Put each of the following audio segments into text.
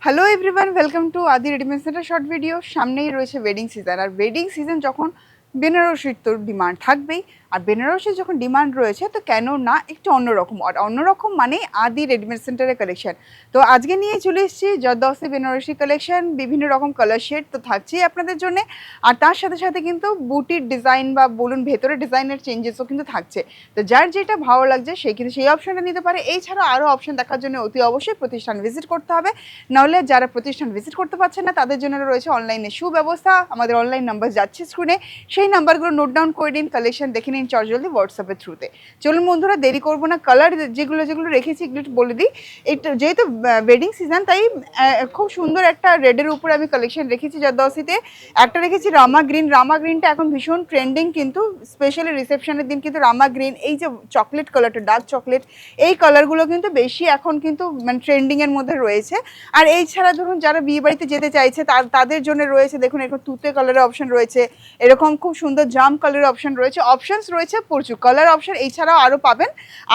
Hello everyone, welcome to আদি readymade centre short video. সামনেই রয়েছে ওয়েডিং সিজন, আর wedding season যখন বেনারসির তো ডিমান্ড থাকবেই। আর বেনারসির যখন ডিমান্ড রয়েছে তো কেন না একটু অন্যরকম, আর অন্যরকম মানে আদি রেডিমেড সেন্টারের কালেকশন। তো আজকে নিয়ে চলে এসেছি জর্দৌসি বেনারসি কালেকশন, বিভিন্ন রকম কালার শেড তো থাকছেই আপনাদের জন্য। আর তার সাথে সাথে কিন্তু বুটির ডিজাইন বা বলুন ভেতরে ডিজাইনের চেঞ্জেসও কিন্তু থাকছে। তো যার যেটা ভালো লাগছে সে কিন্তু সেই অপশনটা নিতে পারে। এছাড়াও আরও অপশন দেখার জন্য অতি অবশ্যই প্রতিষ্ঠান ভিজিট করতে হবে। নাহলে যারা প্রতিষ্ঠান ভিজিট করতে পারছেন না তাদের জন্য রয়েছে অনলাইনে সুব্যবস্থা। আমাদের অনলাইন নাম্বার যাচ্ছে স্ক্রিনে, সেই নাম্বারগুলো নোট ডাউন করে নিন, কালেকশন দেখে নিন চটজলদি হোয়াটসঅ্যাপের থ্রুতে। চলুন বন্ধুরা, দেরি করবো না, কালার যেগুলো রেখেছি এগুলো একটু বলে দিই। এটা যেহেতু ওয়েডিং সিজন তাই খুব সুন্দর একটা রেডের উপরে আমি কালেকশন রেখেছি জর্দৌসিতে। একটা রেখেছি রামা গ্রিন। রামা গ্রিনটা এখন ভীষণ ট্রেন্ডিং, কিন্তু স্পেশালি রিসেপশনের দিন কিন্তু রামা গ্রিন, এই যে চকলেট কালারটা, ডার্ক চকলেট, এই কালারগুলো কিন্তু বেশি এখন কিন্তু মানে ট্রেন্ডিংয়ের মধ্যে রয়েছে। আর এই ছাড়া ধরুন যারা বিয়ে বাড়িতে যেতে চাইছে তাদের জন্য রয়েছে, দেখুন এরকম তুতে কালারের অপশন রয়েছে, এরকম খুব সুন্দর জাম কালারের অপশন রয়েছে। অপশনস রয়েছে প্রচুর, কালার অপশন এছাড়াও আরও পাবেন।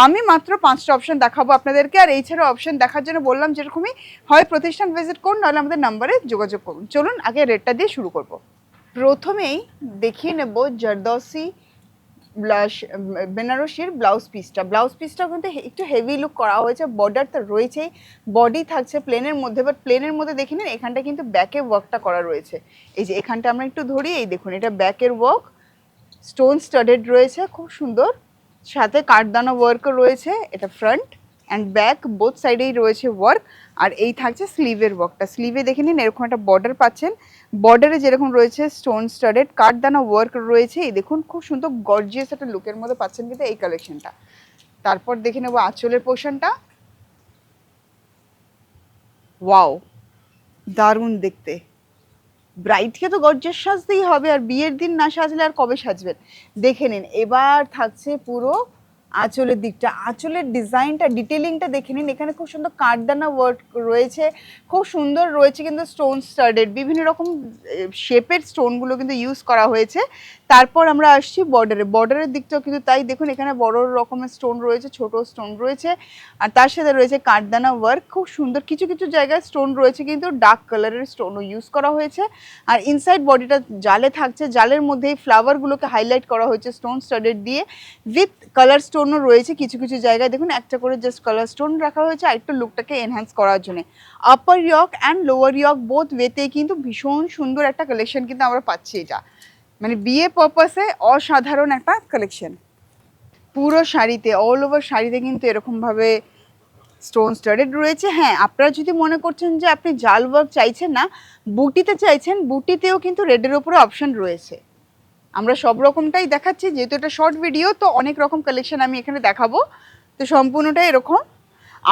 আমি মাত্র 5টা অপশন দেখাবো আপনাদেরকে। আর এছাড়া অপশন দেখার জন্য বললাম যেরকমই হয় প্রতিষ্ঠান ভিজিট করুন, নাহলে আমাদের নাম্বারে যোগাযোগ করুন। চলুন আগে রেটটা দিয়ে শুরু করব। প্রথমেই দেখিয়ে নেব জর্দৌসি ব্লাশ বেনারসির ব্লাউজ পিসটা কিন্তু একটু হেভি লুক করা হয়েছে। বর্ডার তো রয়েছেই, বডি থাকছে প্লেনের মধ্যে, বাট প্লেনের মধ্যে দেখে নিন এখানটা কিন্তু ব্যাকে ওয়ার্কটা করা রয়েছে। এই যে এখানটা আমরা একটু ধরি, এই দেখুন এটা ব্যাকের ওয়ার্ক, স্টোন স্টাডেড রয়েছে খুব সুন্দর, সাথে কাঠদানা ওয়ার্কও রয়েছে। এটা ফ্রন্ট অ্যান্ড ব্যাক বোথ সাইডেই রয়েছে ওয়ার্ক। আর এই থাকছে স্লিভের ওয়ার্কটা, স্লিভে দেখে নিন এরকম একটা বর্ডার পাচ্ছেন। বর্ডারে যেরকম রয়েছে স্টোন স্টাডেড কাঠদানা ওয়ার্ক রয়েছে, এই দেখুন খুব সুন্দর গর্জিয়াস একটা লুকের মধ্যে পাচ্ছেন কিন্তু এই কালেকশনটা। তারপর দেখে নেবো আঁচলের পোর্শনটা। ওয়াও, দারুণ দেখতে। ব্রাইডকে তো গর্জিয়াস সাজতেই হবে, আর বিয়ের দিন না সাজলে আর কবে সাজবেন। দেখে নিন এবার থাকছে পুরো আঁচলের দিকটা, আঁচলের ডিজাইনটা, ডিটেলিংটা দেখে নিন। এখানে খুব সুন্দর কাঠদানা ওয়ার্ক রয়েছে, খুব সুন্দর রয়েছে কিন্তু স্টোন স্টাডেড, বিভিন্ন রকম শেপের স্টোনগুলো কিন্তু ইউজ করা হয়েছে। তারপর আমরা আসছি বর্ডারের দিকটাও কিন্তু তাই, দেখুন এখানে বড় রকমের স্টোন রয়েছে, ছোট স্টোন রয়েছে, আর তার সাথে রয়েছে কাঠদানা ওয়ার্ক খুব সুন্দর। কিছু কিছু জায়গায় স্টোন রয়েছে কিন্তু ডার্ক কালারের স্টোনও ইউজ করা হয়েছে। আর ইনসাইড বডিটা জালে থাকছে, জালের মধ্যে এই ফ্লাওয়ারগুলোকে হাইলাইট করা হয়েছে স্টোন স্টাডেড দিয়ে, উইথ কালার স্টোনও রয়েছে কিছু কিছু জায়গায়। দেখুন একটা করে জাস্ট কালার স্টোন রাখা হয়েছে আর একটু লুকটাকে এনহ্যান্স করার জন্য। আপার ইয়ক অ্যান্ড লোয়ার ইয়ক বোথ ওয়েতেই কিন্তু ভীষণ সুন্দর একটা কালেকশন কিন্তু আমরা পাচ্ছি। এটা মানে বিয়ে পারপাসে অসাধারণ একটা কালেকশন। পুরো শাড়িতে, অল ওভার শাড়িতে কিন্তু এরকমভাবে স্টোন স্টাডেড রয়েছে। হ্যাঁ, আপনারা যদি মনে করছেন যে আপনি জাল ওয়ার্ক চাইছেন না, বুটিতে চাইছেন, বুটিতেও কিন্তু রেডের ওপরে অপশন রয়েছে। আমরা সব রকমটাই দেখাচ্ছি, যেহেতু এটা শর্ট ভিডিও তো অনেক রকম কালেকশন আমি এখানে দেখাবো। তো সম্পূর্ণটাই এরকম।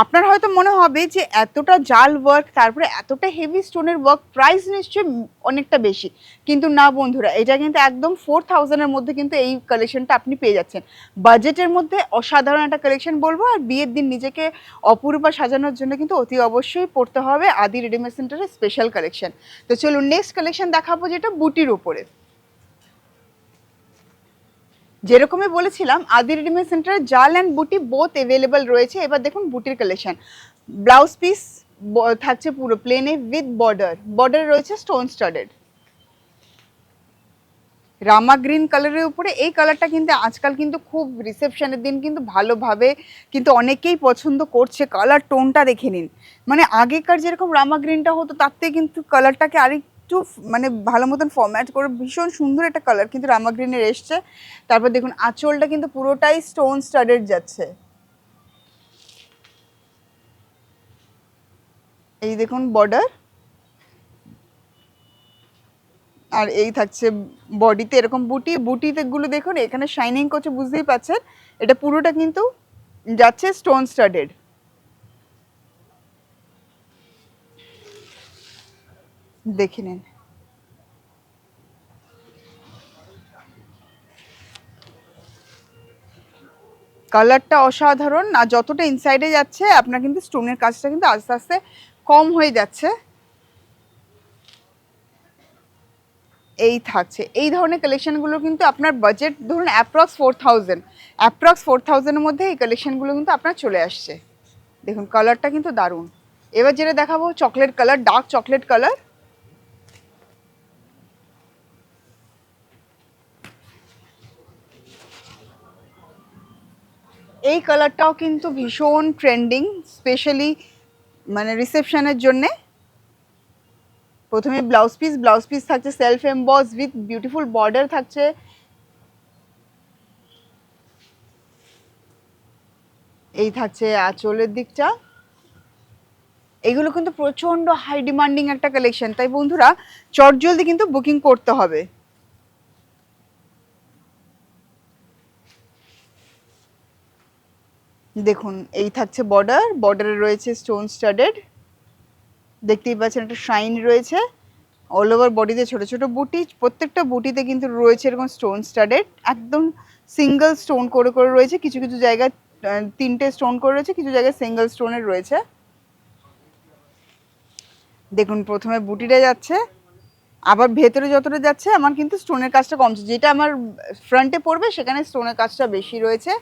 আপনার হয়তো মনে হবে যে এতটা জাল ওয়ার্ক, তারপরে এতটা হেভি স্টোনের ওয়ার্ক, প্রাইস নিশ্চয়ই অনেকটা বেশি, কিন্তু না বন্ধুরা, এটা কিন্তু একদম 4000-এর মধ্যে কিন্তু এই কালেকশনটা আপনি পেয়ে যাচ্ছেন। বাজেটের মধ্যে অসাধারণ একটা কালেকশন বলবো। আর বিয়ের দিন নিজেকে অপূর্ব সাজানোর জন্য কিন্তু অতি অবশ্যই পড়তে হবে আদি রেডিমেড সেন্টারের স্পেশাল কালেকশন। তো চলুন নেক্সট কালেকশন দেখাবো, যেটা বুটির উপরে। যেরকমই বলেছিলাম আদি রেডিমেড সেন্টারে জাল অ্যান্ড বুটি বোথ অ্যাভেলেবেল রয়েছে। এবার দেখুন বুটির কালেকশন। ব্লাউজ পিস থাকছে পুরো প্লেনে উইথ বর্ডার রয়েছে স্টোন স্টাডেড। রামা গ্রিন কালারের উপরে এই কালারটা কিন্তু আজকাল কিন্তু খুব রিসেপশনের দিন কিন্তু ভালোভাবে কিন্তু অনেকেই পছন্দ করছে। কালার টোনটা দেখে নিন, মানে আগেকার যেরকম রামা গ্রিনটা হতো তার থেকে কিন্তু কালারটাকে আরেকটু মানে ভালো মতন ফরম্যাট করে ভীষণ সুন্দর একটা কালার কিন্তু রামা গ্রিনের এসছে। তারপর দেখুন আঁচলটা কিন্তু পুরোটাই স্টোন স্টাডেড যাচ্ছে। এই দেখুন বর্ডার, আর এই থাকছে বডিতে এরকম বুটিতে গুলো দেখুন এখানে শাইনিং করছে, বুঝতেই পারছেন। এটা পুরোটা কিন্তু যাচ্ছে স্টোন স্টাডেড। দেখে নিন কালারটা অসাধারণ। আর যতটা ইনসাইডে যাচ্ছে আপনার কিন্তু স্টোনের কাজটা কিন্তু আস্তে আস্তে কম হয়ে যাচ্ছে। এই থাকছে এই ধরনের কালেকশনগুলো কিন্তু আপনার বাজেট ধরুন অ্যাপ্রক্স 4000-এর মধ্যে এই কালেকশনগুলো কিন্তু আপনার চলে আসছে। দেখুন কালারটা কিন্তু দারুণ। এবার যেটা দেখাবো chocolate colour, dark chocolate colour. এই কালারটাও কিন্তু ভীষণ ট্রেন্ডিং, স্পেশালি মানে রিসেপশনের জন্যে। প্রথমে ব্লাউজ পিস থাকছে self emboss with beautiful border থাকছে। এই থাকছে আঁচলের দিকটা। এগুলো কিন্তু প্রচন্ড হাই ডিমান্ডিং একটা কালেকশন, তাই বন্ধুরা চটজলদি কিন্তু বুকিং করতে হবে। দেখুন এই থাকছে বর্ডার, বর্ডারে রয়েছে স্টোন স্টাডেড, দেখতেই পাচ্ছেন একটা শাইন রয়েছে। অল ওভার বডিতে ছোট ছোট বুটি, প্রত্যেকটা বুটিতে কিন্তু রয়েছে এরকম স্টোন স্টাডেড, একদম সিঙ্গেল স্টোন করে করে রয়েছে। কিছু কিছু জায়গায় 3টে স্টোন করে রয়েছে, কিছু জায়গায় সিঙ্গেল স্টোনের রয়েছে। দেখুন প্রথমে বুটিটা যাচ্ছে, আবার ভেতরে যতটা যাচ্ছে আমার কিন্তু স্টোনের কাজটা কমছে, যেটা আমার ফ্রন্টে পড়বে সেখানে স্টোনের কাজটা বেশি রয়েছে।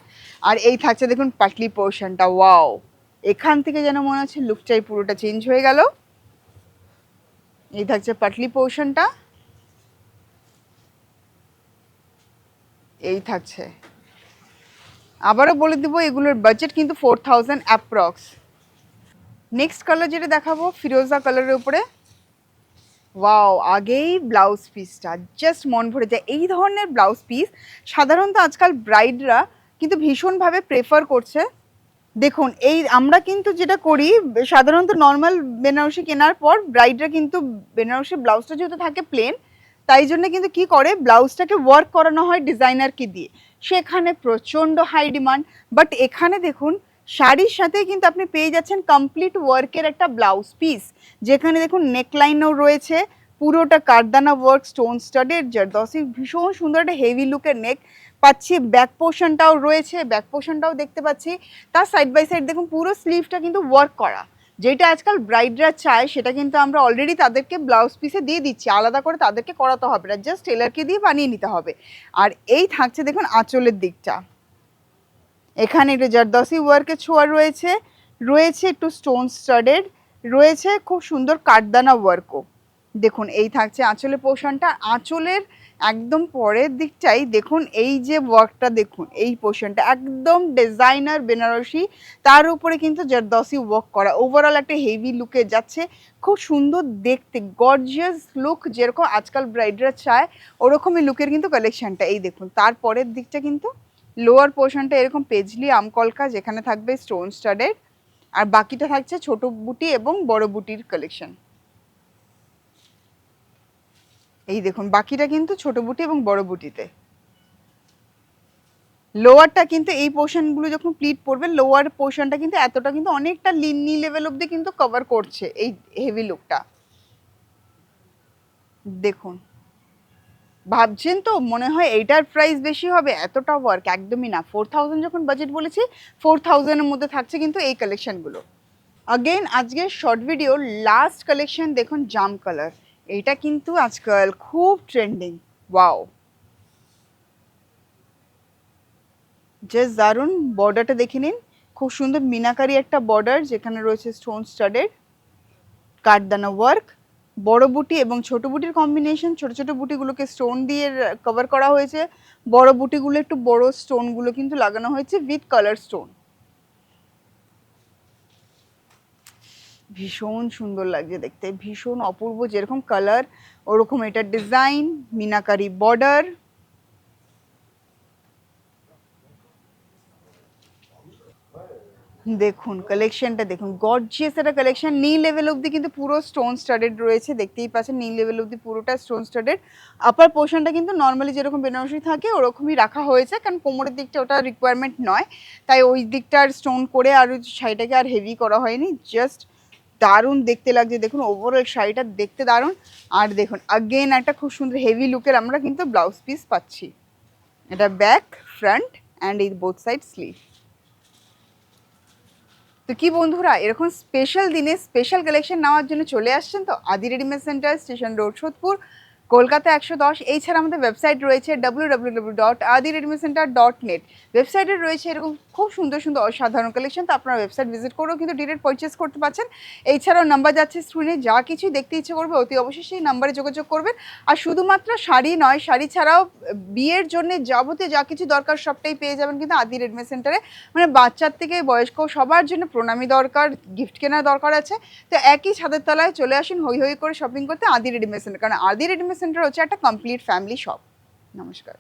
আর এই থাকছে দেখুন পাটলি পোর্শনটা, ওয়াও, এখান থেকে যেন মনে হচ্ছে লুকটাই পুরোটা চেঞ্জ হয়ে গেল। এই থাকছে পাটলি পোর্শনটা, এই থাকছে। আবারও বলে দেবো এগুলোর বাজেট কিন্তু 4000 অ্যাপ্রক্স। নেক্সট কালার যেটা দেখাবো ফিরোজা কালারের উপরে, ওয়াও, আগেই ব্লাউজ পিসটা জাস্ট মন ভরে যায়। এই ধরনের ব্লাউজ পিস সাধারণত আজকাল ব্রাইডরা কিন্তু ভীষণভাবে প্রেফার করছে। দেখুন এই আমরা কিন্তু যেটা করি সাধারণত নর্মাল বেনারসি কেনার পর ব্রাইডরা কিন্তু বেনারসি ব্লাউজটা যেহেতু থাকে প্লেন, তাই জন্য কিন্তু কি করে ব্লাউজটাকে ওয়ার্ক করানো হয় ডিজাইনারকে দিয়ে, সেখানে প্রচণ্ড হাই ডিমান্ড। বাট এখানে দেখুন শাড়ির সাথে কিন্তু আপনি পেয়ে যাচ্ছেন কমপ্লিট ওয়ার্কের একটা ব্লাউজ পিস, যেখানে দেখুন নেকলাইনও রয়েছে, পুরোটা কারদানা ওয়ার্ক স্টোন স্টাডেড জারদৌসি, ভীষণ সুন্দর একটা হেভি লুকের নেক পাচ্ছি। ব্যাক পোর্শনটাও রয়েছে, ব্যাক পোর্শনটাও দেখতে পাচ্ছি। তার সাইড বাই সাইড দেখুন পুরো স্লিভটা কিন্তু ওয়ার্ক করা, যেটা আজকাল ব্রাইডরা চায় সেটা কিন্তু আমরা অলরেডি তাদেরকে ব্লাউজ পিসে দিয়ে দিচ্ছি, আলাদা করে তাদেরকে করাতে হবে না, জাস্ট টেলারকে দিয়ে বানিয়ে নিতে হবে। আর এই থাকছে দেখুন আঁচলের দিকটা, এখানে একটু জারদৌসি ওয়ার্কের ছোঁয়া রয়েছে, রয়েছে একটু স্টোন স্টাডেড, রয়েছে খুব সুন্দর কাঠদানা ওয়ার্কও। দেখুন এই থাকছে আঁচলের পোর্শনটা, আঁচলের একদম পরের দিকটাই দেখুন এই যে ওয়ার্কটা, দেখুন এই পোর্শনটা একদম ডিজাইনার বেনারসি, তার উপরে কিন্তু জারদৌসি ওয়ার্ক করা, ওভারঅল একটা হেভি লুকে যাচ্ছে, খুব সুন্দর দেখতে, গর্জিয়াস লুক, যেরকম আজকাল ব্রাইডরা চায় ওরকমই লুকের কিন্তু কালেকশনটা। এই দেখুন তারপরের দিকটা কিন্তু লোয়ার পোর্শনটা এরকম পেজলি আমকলকা, যেখানে থাকবে স্টোন স্টাডেড, আর বাকিটা থাকছে ছোট বুটি এবং বড় বুটির কালেকশন। এই দেখুন বাকিটা কিন্তু ছোট বুটি এবং বড় বুটিতে। লোয়ারটা কিন্তু এই পোর্শনগুলো যখন প্লিট পড়বে, লোয়ার পোর্শনটা কিন্তু এতটা কিন্তু অনেকটা নি লেভেল অবধি কিন্তু কভার করছে এই হেভি লুকটা। দেখুন ভাবছেন তো মনে হয় এইটার প্রাইস বেশি হবে, এতটা ওয়ার্ক একদমই না। 4000 যখন বাজেট বলেছি, 4000-এর মধ্যে থাকছে কিন্তু এই কালেকশনগুলো। अगेन আজকের শর্ট ভিডিও লাস্ট কালেকশন দেখুন জাম কালার, এটা কিন্তু আজকাল খুব ট্রেন্ডিং, ওয়াও, জাস্ট দারুন। বর্ডারটা দেখে নিন, খুব সুন্দর মিনাকারি একটা বর্ডার, যেখানে রয়েছে স্টোন স্টাডেড কাঠদানা ওয়ার্ক, বড় বুটি এবং ছোট বুটির কম্বিনেশন, ছোট ছোট বুটিগুলোকে স্টোন দিয়ে কভার করা হয়েছে, বড় বুটিগুলো একটু বড় স্টোনগুলো কিন্তু লাগানো হয়েছে উইথ কালার স্টোন। ভীষণ সুন্দর লাগছে দেখতে, ভীষণ অপূর্ব, যেরকম কালার ওরকম এটার ডিজাইন, মিনাকারি বর্ডার। দেখুন কালেকশনটা দেখুন, গর্জিয়াস একটা কালেকশন, নি লেভেল অবধি কিন্তু পুরো স্টোন স্টাডেড রয়েছে, দেখতেই পাচ্ছেন নি লেভেল অবধি পুরোটা স্টোন স্টাডেড। আপার পোর্শনটা কিন্তু নর্মালি যেরকম বেনারসি থাকে ওরকমই রাখা হয়েছে, কারণ কোমরের দিকটা ওটা রিকোয়ারমেন্ট নয়, তাই ওই দিকটা আর স্টোন করে আর শাড়িটাকে আর হেভি করা হয়নি। জাস্ট দারুণ দেখতে লাগছে, দেখুন ওভারঅল শাড়িটা দেখতে দারুণ। আর দেখুন আগেন একটা খুব সুন্দর হেভি লুকের আমরা কিন্তু ব্লাউজ পিস পাচ্ছি, এটা ব্যাক ফ্রন্ট অ্যান্ড এই বোথ সাইড স্লিভ। তো কি বন্ধুরা, এরকম স্পেশাল দিনে স্পেশাল কালেকশন নেওয়ার জন্য চলে আসছেন তো আদি readymade centre, station road, Sodepur. Kolkata 110। এছাড়া আমাদের ওয়েবসাইট রয়েছে www.adireadymadecenter.net। ওয়েবসাইটে রয়েছে এরকম খুব সুন্দর সুন্দর অসাধারণ কালেকশন, তো আপনারা ওয়েবসাইট ভিজিট করেও কিন্তু ডিরেক্ট পারচেস করতে পারছেন। এছাড়াও নাম্বার যাচ্ছে স্ক্রিনে, যা কিছু দেখতে ইচ্ছে করবে অতি অবশ্যই সেই নাম্বারে যোগাযোগ করবেন। আর শুধুমাত্র শাড়ি নয়, শাড়ি ছাড়াও বিয়ের জন্য যাবতীয় যা কিছু দরকার সবটাই পেয়ে যাবেন কিন্তু আদি রেডিমেড সেন্টারে। মানে বাচ্চার থেকে বয়স্ক সবার জন্য প্রণামী দরকার, গিফট কেনার দরকার আছে, তো একই ছাদের তলায় চলে আসুন হই হই করে শপিং করতে আদি রেডিমেড সেন্টার, কারণ আদি রেডিমেড সেন্টার হচ্ছে একটা কমপ্লিট ফ্যামিলি শপ। নমস্কার।